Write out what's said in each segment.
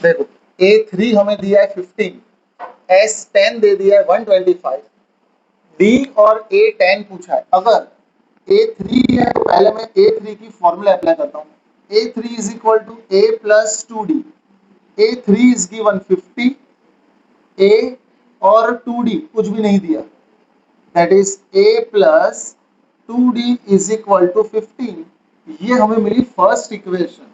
देखो A3 हमें दिया है 15, S10 दे दिया है 125, D और A10 पूछा है। अगर A3 है तो पहले मैं A3 की फॉर्मूला अप्लाई करता हूँ। A3 is equal to A plus 2D। A3 is given 50, A और 2D कुछ भी नहीं दिया, that is A plus 2D is equal to 15। ये हमें मिली फर्स्ट इक्वेशन।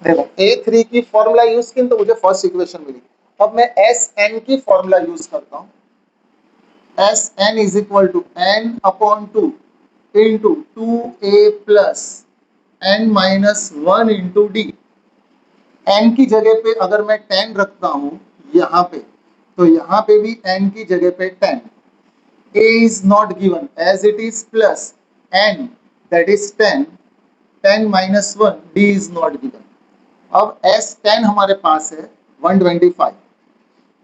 देखो A3 की फॉर्मूला यूज की तो मुझे फर्स्ट इक्वेशन मिली। अब मैं Sn की फॉर्मूला यूज करता हूँ। Sn is equal to n upon 2 into 2a plus n minus 1 into d. n की जगह पे अगर मैं 10 रखता हूं यहाँ पे, तो यहाँ पे भी n की जगह पे 10। a is not given as it is plus n, that is 10, 10 minus 1, d is not given। अब S10 हमारे पास है 125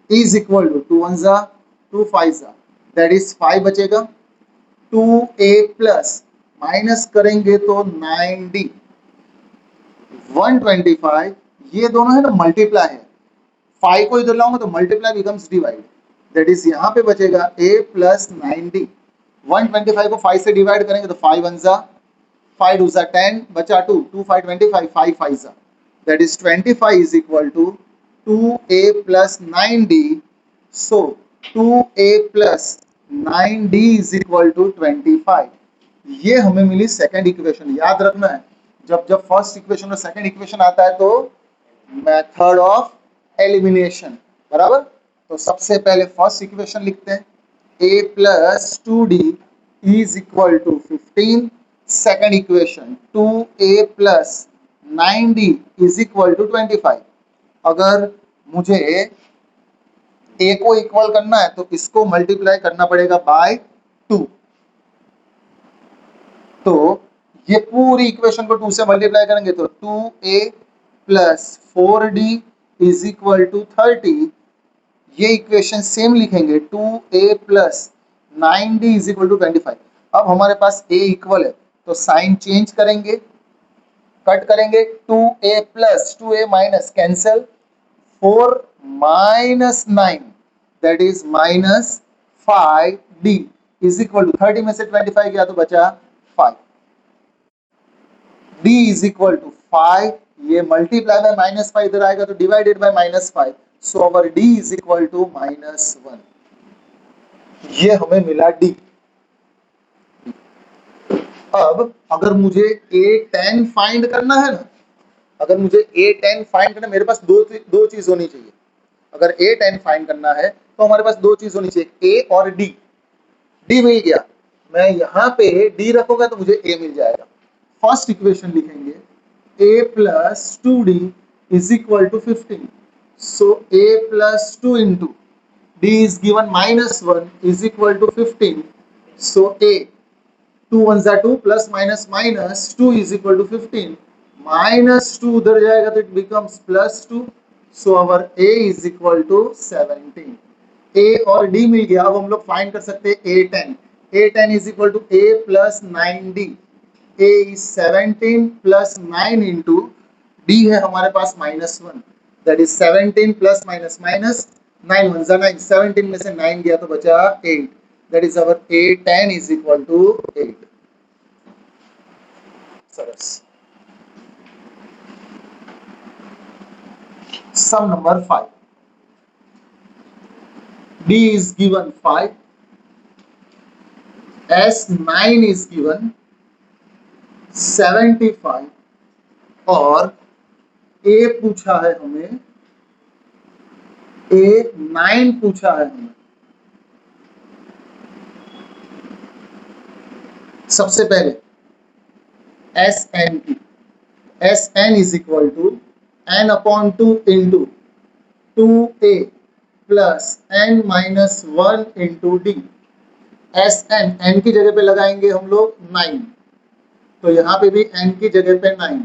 is equal to 2 1 जा 2 5 जा, that is 5 बचेगा। 2a प्लस माइनस करेंगे तो 9d 125, ये दोनों है ना मल्टीप्लाई है, 5 को इधर लाऊंगा तो multiply becomes divide, that is यहाँ पे बचेगा a प्लस 9d। 125 को 5 से डिवाइड करेंगे तो 5 1 जा 5 2 जा 10 बचा 2 2 5 25 5 5 जा, that is 25 is equal to 2a plus 9d। So 2a plus 9d is equal to 25। ये हमें मिली सेकंड इक्वेशन। याद रखना है, जब जब फर्स्ट इक्वेशन और सेकंड इक्वेशन आता है तो मेथड ऑफ एलिमिनेशन, बराबर। तो सबसे पहले फर्स्ट इक्वेशन लिखते हैं, a plus 2d is equal to 15। Second equation 2a plus 9d is equal to 25। अगर मुझे a को इक्वल करना है तो इसको मल्टीप्लाई करना पड़ेगा बाय 2। तो ये पूरी इक्वेशन को 2 से मल्टीप्लाई करेंगे तो 2a plus 4d is equal to 30। ये इक्वेशन सेम लिखेंगे 2a plus 9d is equal to 25। अब हमारे पास a इक्वल है तो साइन चेंज करेंगे, कट करेंगे, 2a plus 2a minus cancel, 4 minus 9 that is minus 5d is equal to 30 में से 25 गया तो बचा 5। d इज इक्वल टू 5, ये मल्टीप्लाई बाय माइनस 5 इधर आएगा तो divided by minus 5, so our d is equal to -1। ये हमें मिला d। अब अगर मुझे a10 फाइंड करना है ना, अगर मुझे a10 फाइंड करना, मेरे पास दो चीज होनी चाहिए। अगर a10 फाइंड करना है तो हमारे पास दो चीज होनी चाहिए, a और d। d मिल गया, मैं यहाँ पे d रखूंगा तो मुझे a मिल जाएगा। फर्स्ट इक्वेशन लिखेंगे a plus 2d is equal to 15। So a plus 2 into d is given -1 is equal to 15। So a 2 1 जा 2 plus minus minus 2 is equal to 15, -2 उधर जाएगा तो it becomes +2। So our a is equal to 17। a और d मिल गया। अब हम लोग फाइंड कर सकते हैं a10। a10 is equal to a plus 9d। a is 17 plus 9 into d है हमारे पास -1, that is 17 plus minus minus 9 1 जा 9, 17 में से 9 गया तो बचा 8, that is our a10 is equal to 8। सरस। सम number 5, d is given 5, s9 is given 75 और a पूछा है हमें, a9 पूछा है हमें। सबसे पहले Sn की, Sn is equal to n upon 2 into 2a plus n minus 1 into d. Sn n की जगह पे लगाएंगे हम लोग 9, तो यहाँ पे भी n की जगह पे 9।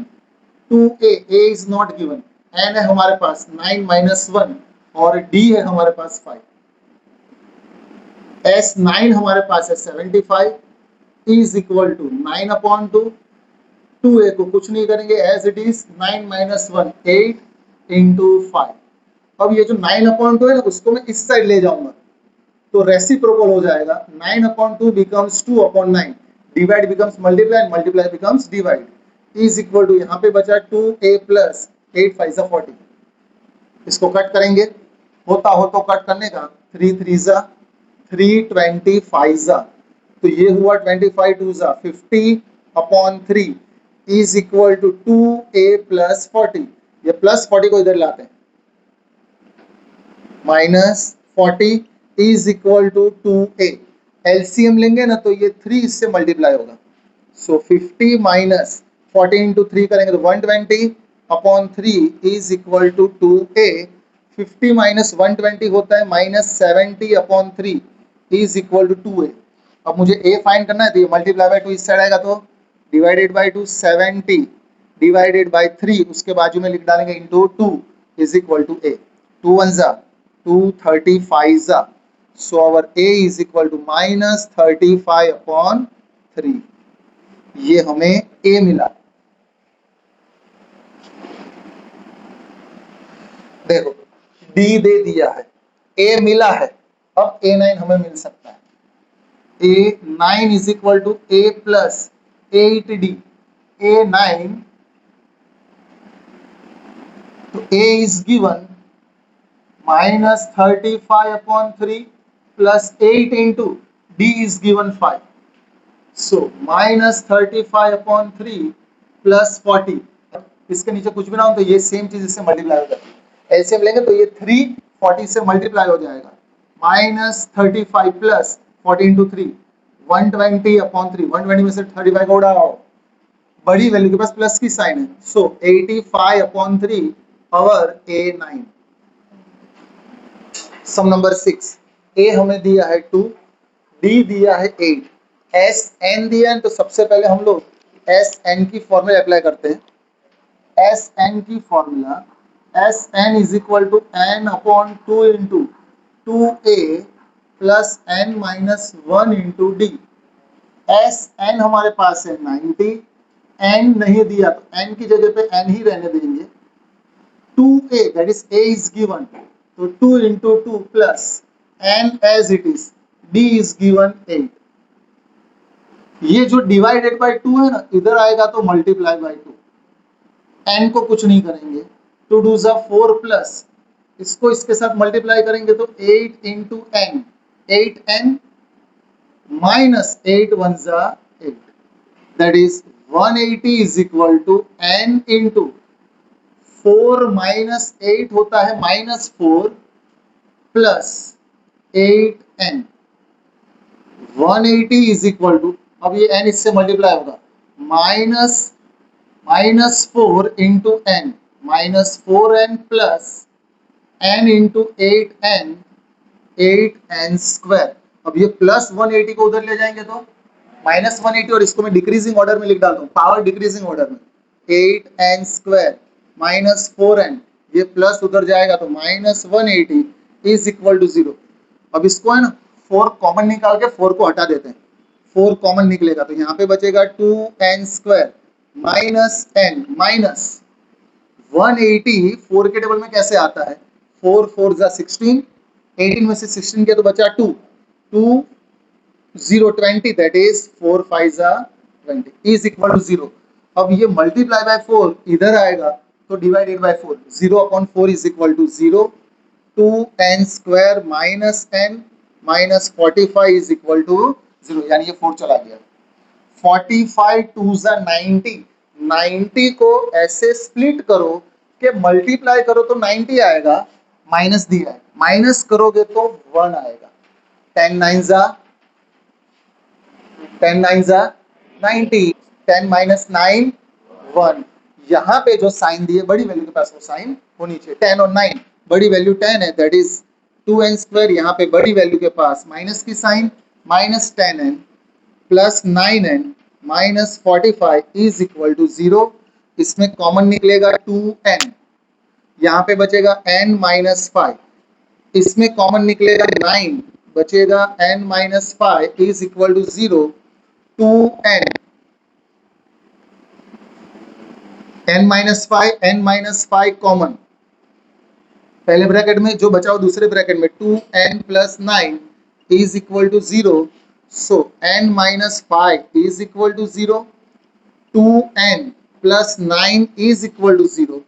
2a, a is not given, n है हमारे पास 9 माइनस 1 और d है हमारे पास 5। S9 हमारे पास है 75 is equal to 9 upon 2, 2a को कुछ नहीं करेंगे as it is, 9 minus 1 8 into 5। अब ये जो 9/2 है ना, उसको मैं इस साइड ले जाऊंगा तो रेसिप्रोकल हो जाएगा। 9/2 becomes 2/9, divide becomes multiply, multiply becomes divide, is equal to यहाँ पे बचा 2a प्लस 8 5 40। इसको कट करेंगे, होता हो तो कट करने का, 3 3 जा 3 25 जा, तो ये हुआ 25 2 जा 50/3 is equal to 2a plus 40। ये प्लस 40 को इधर लाते हैं, -40 is equal to 2a। LCM लेंगे ना तो ये 3 इससे मल्टीप्लाई होगा, सो 50 माइनस 40 इंटू 3 करेंगे तो 120/3 is equal to 2a। 50 minus 120 होता है -70/3 इज इक्वल टू 2a। अब मुझे a फाइंड करना है तो ये मल्टीप्लाई बाय 2 इस साइड आएगा तो डिवाइडेड बाय 2 70 डिवाइडेड बाय 3 उसके बाजू में लिख डालेंगे into 2 is equal to a। 2 1 जा 2 35 जा, so our a is equal to -35/3। ये हमें a मिला। देखो d दे दिया है, a मिला है, अब a9 हमें मिल सकता है। a9 is equal to a plus 8d। a9 तो a is given -35/3 plus 8 into d is given 5, so -35/3 plus 40। इसके नीचे कुछ भी ना हो तो ये सेम चीज इससे मल्टीप्लाई हो जाती है। एलसीएम लेंगे तो ये 3 40 से मल्टीप्लाई हो जाएगा, -35 प्लस 40 इंटू 3 120/3। 120 में से 35 को उड़ाओ, बड़ी वैल्यू के पास प्लस की साइन है, सो 85/3 अवर a9। सम नंबर 6, a हमें दिया है 2, d दिया है 8, एस एन दिया है तो सबसे पहले हम लोग एस एन की फॉर्मूला अप्लाई करते हैं। एस एन की formula, S N is equal to n/2 into 2a plus n-1 into d. S n हमारे पास है 90, n नहीं दिया तो n की जगह पे n ही रहने देंगे। 2a that is a is given, तो 2 इंटू 2 plus n as it is, d is given 8। ये जो डिवाइडेड बाय 2 है ना, इधर आएगा तो मल्टीप्लाई बाय 2, n को कुछ नहीं करेंगे, 2 2 जा 4 प्लस इसको इसके साथ मल्टीप्लाई करेंगे तो 8 इंटू n, 8n माइनस 8 1 जा 8, that is 180 is equal to n into 4 minus 8 होता है -4 plus 8n। 180 is equal to, अब ये n इससे मल्टीप्लाई होगा, -4 into n, -4n plus n into 8n, 8n square. अब ये प्लस 180 को उधर ले जाएंगे तो -180, और इसको मैं डिक्रीजिंग ऑर्डर में लिख डालता हूँ, पावर डिक्रीजिंग ऑर्डर में, 8n स्क्वायर -4n, ये प्लस उधर जाएगा तो -180 इज इक्वल टू 0। अब इसको है ना 4 कॉमन निकाल के 4 को हटा देते हैं, 4 कॉमन निकलेगा तो यहाँ पे बचेगा 2n square minus n minus 180 4 के टेबल में कैसे आता है, 4 4 जा 16, 18 में से 16 के तो बचा 2 2 0 20, दैट इज 4 5 जा 20 इज इक्वल टू 0। अब ये मल्टीप्लाई बाय 4 इधर आएगा तो divided by 4, 0/4 is equal to 0, 2n square minus n minus 45 is equal to 0, यानी ये 4 चला गया। 45 2 जा 90, 90 को ऐसे स्प्लिट करो कि मल्टीप्लाई करो तो 90 आएगा, माइनस दिया है, माइनस करोगे तो 1 आएगा, 10 9 जा 90, 10 माइनस 9 1। यहाँ पे जो साइन दिए बड़ी वैल्यू के पास वो साइन होनी चाहिए, 10 और 9, बड़ी वैल्यू 10 है दैट इज 2n स्क्वायर, यहाँ पे बड़ी वैल्यू के पास माइनस की sign, -10n plus 9n minus 45 is equal to 0। इसमें कॉमन निकलेगा 2n, यहाँ पे बचेगा n माइनस 5, इसमें कॉमन निकलेगा 9, बचेगा n minus 5 is equal to 0, 2n, n minus 5 common, पहले ब्रैकेट में जो बचा हो दूसरे ब्रैकेट में 2n + 9 is equal to 0, so n - 5 is equal to 0, 2n + 9 is equal to 0,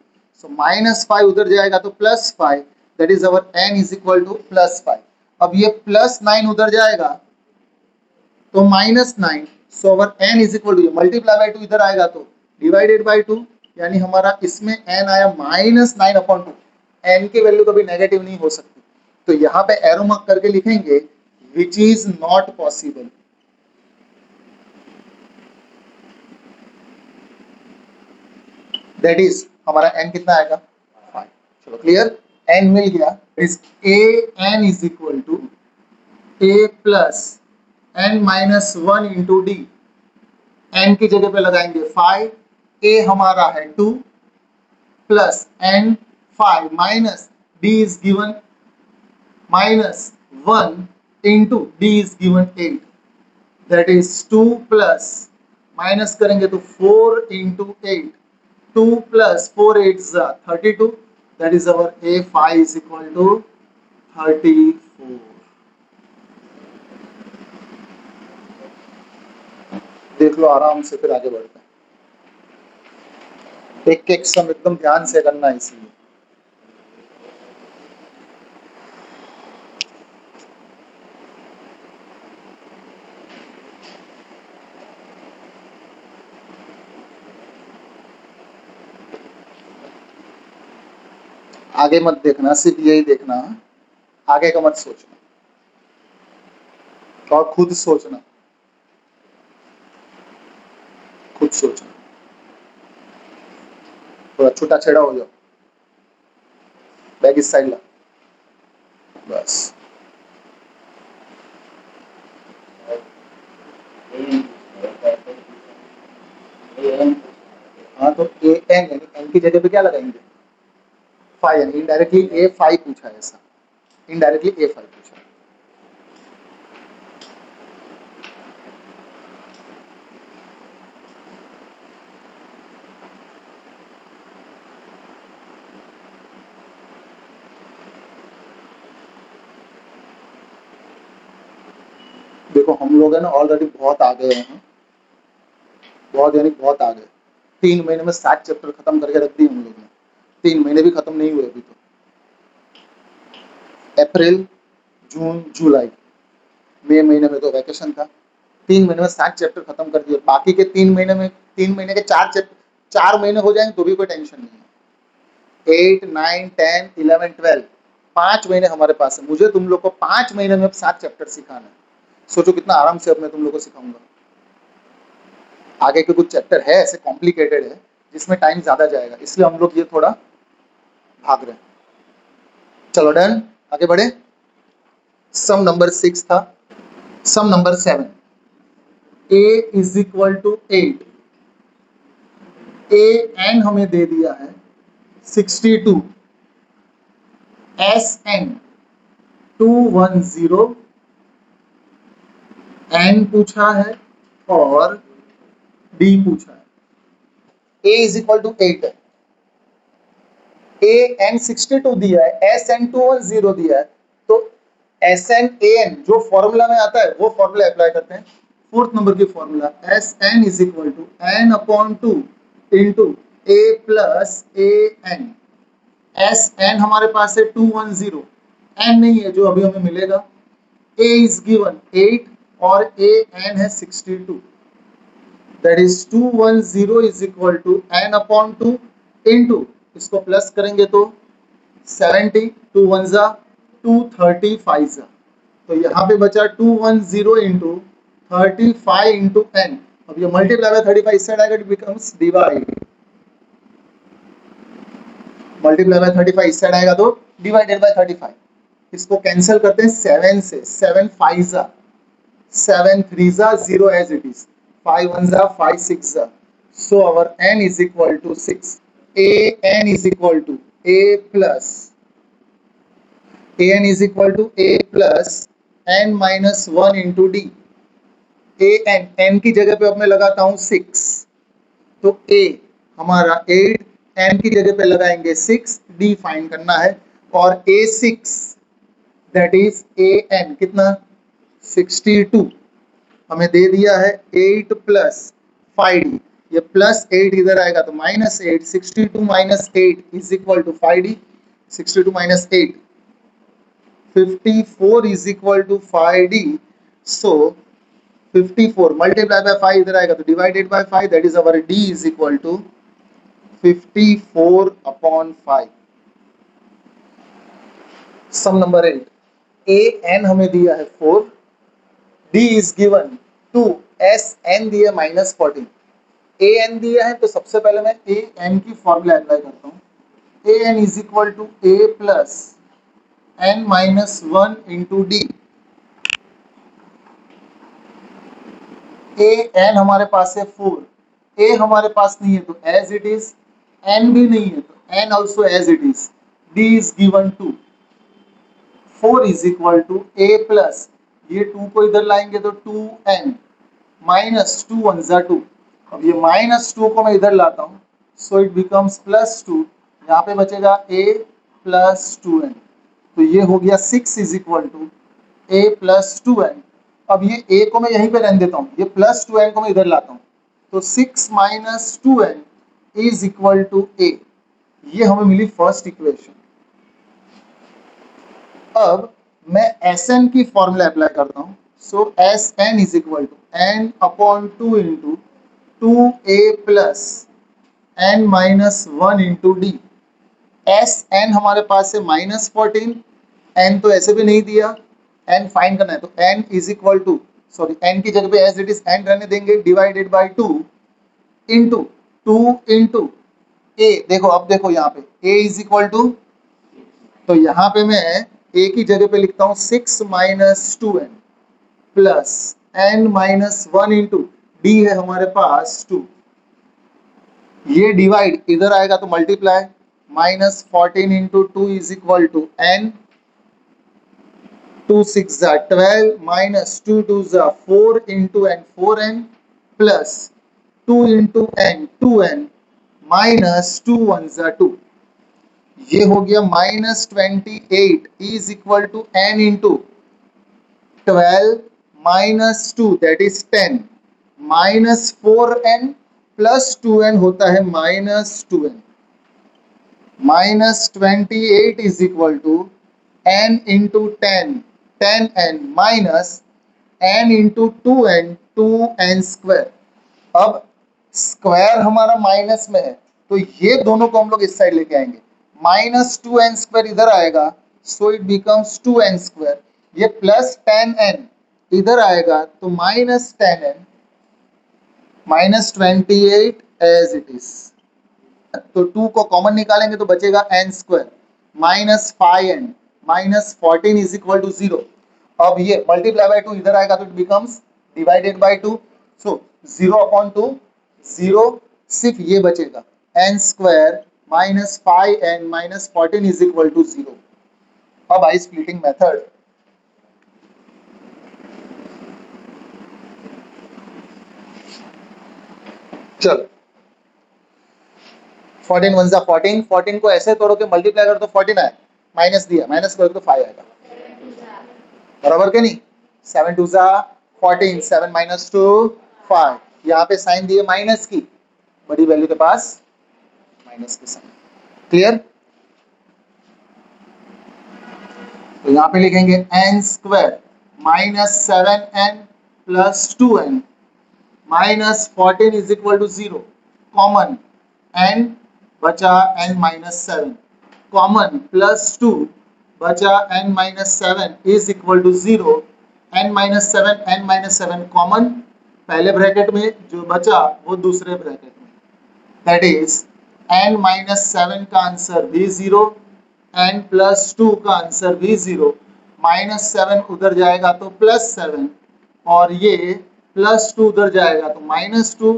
so -5 उधर जाएगा तो +5, that is our n is equal to +5। अब ये +9 उधर जाएगा तो -9, so our n is equal to, multiply by 2 इधर आएगा तो डिवाइडेड बाय 2, यानी हमारा इसमें n आया -9/2। n की वैल्यू कभी नेगेटिव नहीं हो सकती, तो यहाँ पे एरो मार्क करके लिखेंगे which is not possible. That is हमारा n कितना आएगा 5। चलो क्लियर, n मिल गया, is a n is equal to a plus n - 1 into d. n की जगह पे लगाएंगे 5, a हमारा है 2 plus n 5 minus d is given -1 into d is given 8, that is 2 plus minus करेंगे तो 4 into 8, 2 plus 4 8 32, that is our a5 is equal to 34। देख लो आराम से, फिर आगे बढ़ते हैं। एक एक सम एकदम ध्यान से करना है इसलिए। आगे मत देखना, सिर्फ यही देखना, आगे का मत सोचना और खुद सोचना, खुद सोचना। थोड़ा छूटा छेड़ा हो जाओ, बैग इस साइड ला, बस। हाँ तो ए एन यानी एन की जगह पे क्या लगाएंगे 5, यानी इनडायरेक्टली A5 पूछा है, ऐसा इनडायरेक्टली A5 पूछा है। देखो हम लोग है ना ऑलरेडी बहुत आगे हैं, बहुत यानी बहुत आगे। 3 महीने में 7 चैप्टर खत्म करके रख दी हम लोग ने, 3 महीने भी खत्म नहीं हुए अभी तो। अप्रैल, जून, जुलाई, मई महीने में तो वैकेशन था, 3 महीने में 7 चैप्टर खत्म कर दिए। बाकी के 3 महीने में 3 महीने के 4 महीने हो जाएंगे तो भी कोई टेंशन नहीं है। 8 9 10 11 12 5 महीने हमारे पास है। मुझे तुम लोग को 5 महीने में 7 चैप्टर सिखाना है। सोचो कितना आराम से अब मैं तुम लोग को सिखाऊंगा। आगे के कुछ चैप्टर है ऐसे कॉम्प्लिकेटेड है जिसमें टाइम ज्यादा जाएगा, इसलिए हम लोग ये थोड़ा भाग रहे हैं। चलो डन, आगे बढ़े। सम नंबर 6 था। Sum number 7, a is equal to 8, a n हमें दे दिया है 62, एस एन 210 n पूछा है और d पूछा है। a इज इक्वल टू 8 है, a n 62 दिया है, एस एन 210 दिया है, तो एस एन ए एन जो फॉर्मूला में आता है वो फॉर्मूला अप्लाई करते हैं। फोर्थ नंबर की formula S N is equal to N upon 2 into A plus a n. S n हमारे पास है 210, एन नहीं है जो अभी हमें मिलेगा। a is given 8 और a n है 62, that is 210 is equal to n upon 2 into, इसको प्लस करेंगे तो 70, 2 1 जा 235 जा, तो यहाँ पे बचा 210 इंटू 35 इंटू n। अब ये मल्टीप्लाई बाय 35 इस साइड आएगा, it becomes divide, multiply by 35 इस साइड आएगा तो डिवाइडेड बाय 35। इसको कैंसिल करते हैं 7 से, 7 5 जा 7 3 जा 0 as it is, 5 1 जा 5 6 जा, so our n is equal to 6। a n is equal to a plus a n is equal to a plus n minus 1 into d। a n n की जगह पे अब मैं लगाता हूँ 6, तो a हमारा 8, n की जगह पे लगाएंगे 6, d फाइंड करना है और A6 दैट इज AN कितना 62 हमें दे दिया है 8 प्लस 5D, ये प्लस 8 इधर आएगा तो minus 8, 62 minus 8 is equal to 5D, 62 minus 8 54 is equal to 5D. So 54 multiplied by 5 इधर आएगा तो divided by 5, that is our D is equal to 54 upon 5. Sum number 8. AN हमें दिया है 4, D is given 2, SN दिया minus 14. AN दिया है तो सबसे पहले मैं AN की फॉर्मूला अप्लाई करता हूँ. AN is equal to A plus N minus 1 into D. A N हमारे पास है 4, ए हमारे पास नहीं है तो एज इट इज, एन भी नहीं है तो n also as it is, d is given to 4 is equal to a plus, ये 2 को इधर लाएंगे तो 2n माइनस 2 1 जा 2, अब ये माइनस 2 को मैं इधर लाता हूँ सो इट बिकम्स प्लस 2, यहाँ पे बचेगा a प्लस 2n, तो ये हो गया 6 is equal to a plus 2n. अब ये a को मैं यहीं पे रहने देता हूँ, ये प्लस 2n को मैं इधर लाता हूँ तो 6 minus 2n is equal to a, ये हमें मिली फर्स्ट इक्वेशन. अब मैं Sn की फॉर्मूला अप्लाई करता हूँ, so Sn is equal to n upon 2 into 2a plus n minus 1 into d. Sn हमारे पास है माइनस 14, n तो ऐसे भी नहीं दिया, n फाइंड करना है तो n is equal to, sorry n की जगह पे एज इट इज n रहने देंगे, डिवाइडेड बाय 2 इंटू 2 इंटू a. देखो अब देखो यहाँ पे a इज इक्वल टू, तो यहाँ पे मैं a की जगह पे लिखता हूँ 6 minus 2n plus n minus 1 into d है हमारे पास 2, ये डिवाइड इधर आएगा तो multiply, minus 14 into 2 is equal to n, 2 6 जा 12 माइनस 2 2 जा 4 into n 4n plus 2 into n 2n minus 2 1 जा 2, ये हो गया minus 28 is equal to n into 12 minus 2 that is 10 minus 4n plus 2n होता है minus 2n, minus 28 is equal to n into 10 10n minus n into 2n 2n square. अब square हमारा minus में है तो ये दोनों को हम लोग इस साइड लेके आएंगे, माइनस 2n स्क्वायर इधर आएगा so it becomes 2n square, ये प्लस 10n इधर आएगा तो minus 10n minus 28 as it is, तो 2 को कॉमन निकालेंगे तो बचेगा n square minus 5n minus 14 is equal to 0. अब ये मल्टीप्लाई बाय 2 इधर आएगा तो it becomes divided by 2, so 0 upon 2 0, सिर्फ ये बचेगा n square minus 5n minus 14 is equal to 0. अब आई स्प्लिटिंग मेथड, चलो 14 1 जा 14, 14 को ऐसे तोड़ो के मल्टीप्लाई करो तो 14 आए, माइनस दिया माइनस करो तो 5 आएगा, बराबर के नहीं, 7 2 जा 14, 7 माइनस 2 5, यहाँ पे साइन दिए माइनस की, बड़ी वैल्यू के पास माइनस के साइन, क्लियर. तो यहाँ पे लिखेंगे n square minus 7n plus 2n minus 14 is equal to 0, common n बचा n माइनस 7, कॉमन प्लस 2 बचा n minus 7 is equal to 0, n minus 7 common, पहले ब्रैकेट में जो बचा वो दूसरे ब्रैकेट में, दैट इज n माइनस 7 का आंसर भी 0, n प्लस 2 का आंसर भी 0, माइनस 7 उधर जाएगा तो प्लस 7 और ये प्लस 2 उधर जाएगा तो माइनस 2,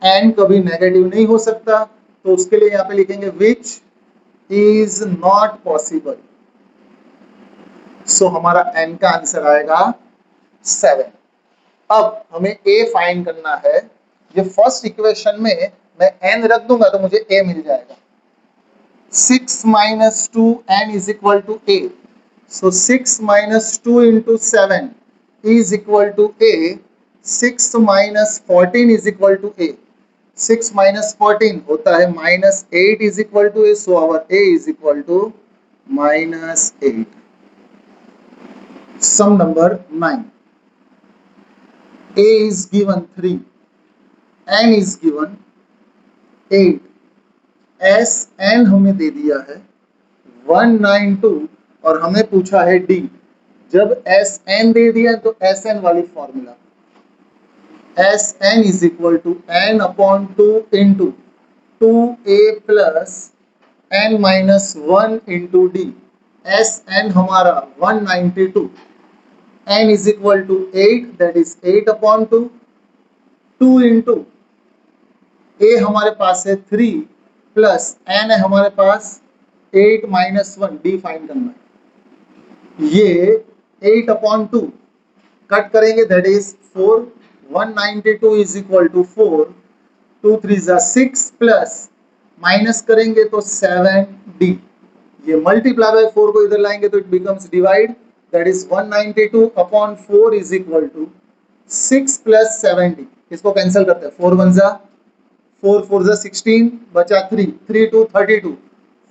n कभी नेगेटिव नहीं हो सकता तो उसके लिए यहाँ पे लिखेंगे विच इज नॉट पॉसिबल, सो हमारा n का आंसर आएगा 7. अब हमें a फाइंड करना है, ये फर्स्ट इक्वेशन में मैं n रख दूंगा तो मुझे a मिल जाएगा, 6 minus 2n is equal to a. So 6 minus 2 into 7 is equal to a. 6 minus 14 is equal to a. 6 minus 14 होता है minus 8 is equal to a. So our a is equal to minus 8. Sum number 9. A is given 3, n is given 8, s n हमें दे दिया है 192 और हमें पूछा है d. जब एस एन दे दिया तो एस एन वाली formula S N is equal to N upon 2 into 2a plus n minus 1 into d. S n हमारा 192, n is equal to 8, that is 8 upon 2, 2 into a हमारे पास है 3 plus n है हमारे पास 8 माइनस 1, डी फाइंड करना है. ये 8 upon 2 cut करेंगे, that is 4. 192 is equal to 4, 2 3 जा 6 प्लस माइनस करेंगे तो 7d. ये मल्टीप्लाई बाय 4 को इधर लाएंगे तो it becomes divide. That is 192 upon 4 is equal to 6 plus 70. इसको कैंसिल करते हैं. 4 1 जा 4 4 जा 16, बचा 3 3 2 32,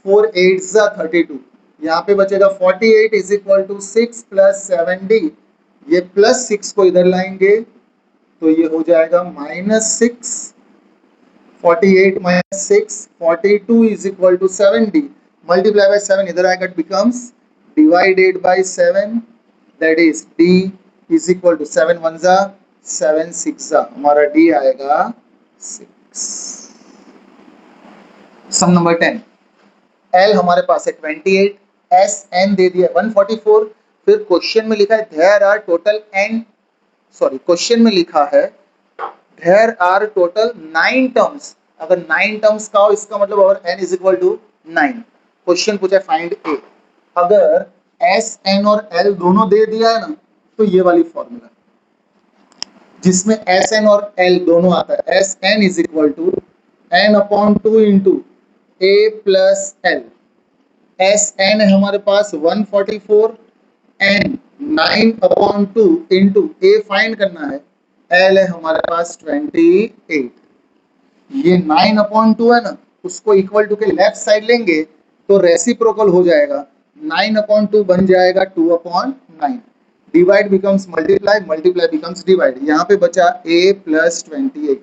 4 8 जा 32. यहाँ पे बचेगा 48 is equal to 6 plus 7d. ये प्लस 6 को इधर लाएंगे तो ये हो जाएगा minus 6. 48 minus 6, 42 is equal to 7d. Multiply by 7 इधर आएगा, it becomes divided by 7, that is d is equal to 7 1 जा 7 6 जा, हमारा d आएगा 6. सम नंबर 10. l हमारे पास है 28, s n दे दिया 144. फिर क्वेश्चन में लिखा है there are total n, sorry question में लिखा है देयर आर टोटल 9 टर्म्स. अगर 9 टर्म्स का हो इसका मतलब our n is equal to 9. Question पूछा फाइंड a. अगर एस एन और एल दोनों दे दिया है ना तो ये वाली फॉर्मूला जिसमें एस एन और एल दोनों आता है. S N is equal to N upon 2 into A plus L. S N है हमारे पास 144, N 9 upon 2 into A find करना है, एल है हमारे पास 28. ये 9 अपॉन 2 है ना, उसको इक्वल टू के लेफ्ट साइड लेंगे तो रेसिप्रोकल हो जाएगा. 9 अपॉन 2 बन जाएगा 2 upon 9. Divide becomes multiply, multiply becomes divide. यहाँ पे बचा a प्लस 28.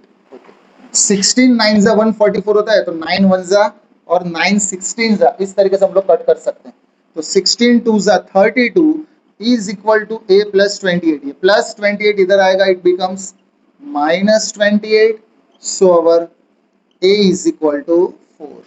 16 9 जा 144 होता है तो 9 1 जा और 9 16 जा, इस तरीके से हम लोग कट कर सकते हैं. तो 16 2 जा 32 is equal to a plus 28. ये प्लस 28 इधर आएगा, it becomes minus 28. So our a is equal to 4.